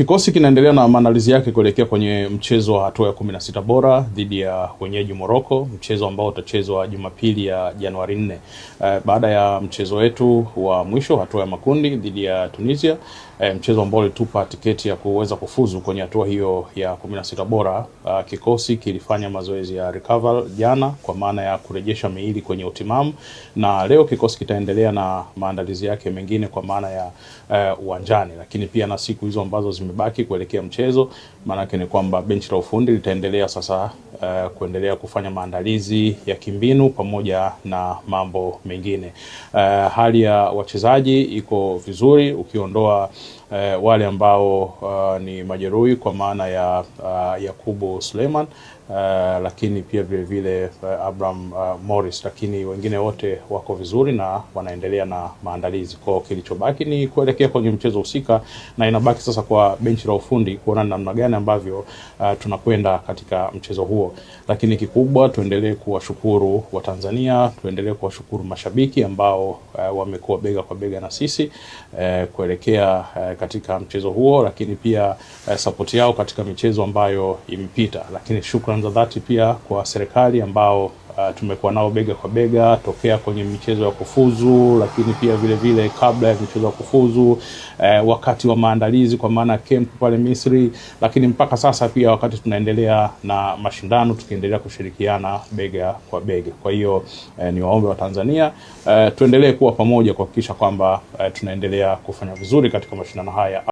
Kikosi kinaendelea na maandalizi yake kuelekea kwenye mchezo wa hatua ya 16 bora dhidi ya wenyeji Morocco, mchezo ambao utachezwa Jumapili ya Januari 4. Baada ya mchezo wetu wa mwisho hatua ya makundi dhidi ya Tunisia, mchezo ambao ulitupa tiketi ya kuweza kufuzu kwenye hatua hiyo ya 16 bora, kikosi kilifanya mazoezi ya recover jana kwa maana ya kurejesha miili kwenye utimamu, na leo kikosi kitaendelea na maandalizi yake mengine kwa maana ya uwanjani, lakini pia na siku hizo ambazo zimebaki kuelekea mchezo, maana yake ni kwamba benchi la ufundi litaendelea sasa kuendelea kufanya maandalizi ya kimbinu pamoja na mambo mengine. Hali ya wachezaji iko vizuri ukiondoa wale ambao ni majeruhi kwa maana ya Yakubu Suleiman, lakini pia vile vile Abraham Morris, lakini wengine wote wako vizuri na wanaendelea na maandalizi. Kwa kilichobaki ni kuelekea kwenye mchezo husika, na inabaki sasa kwa benchi la ufundi kuona namna gani ambavyo tunakwenda katika mchezo huo. Lakini kikubwa tuendelee kuwashukuru Watanzania, tuendelee kuwashukuru mashabiki ambao wamekuwa bega kwa bega na sisi kuelekea katika mchezo huo, lakini pia support yao katika michezo ambayo imepita. Lakini shukrani za dhati pia kwa serikali ambao tumekuwa nao bega kwa bega tokea kwenye michezo ya kufuzu, lakini pia vile vile kabla ya michezo ya kufuzu, wakati wa maandalizi kwa maana camp pale Misri, lakini mpaka sasa pia wakati tunaendelea na mashindano tukiendelea kushirikiana bega kwa bega. Kwa hiyo ni waombe wa Tanzania tuendelee kuwa pamoja kuhakikisha kwamba tunaendelea kufanya vizuri katika mashindano haya.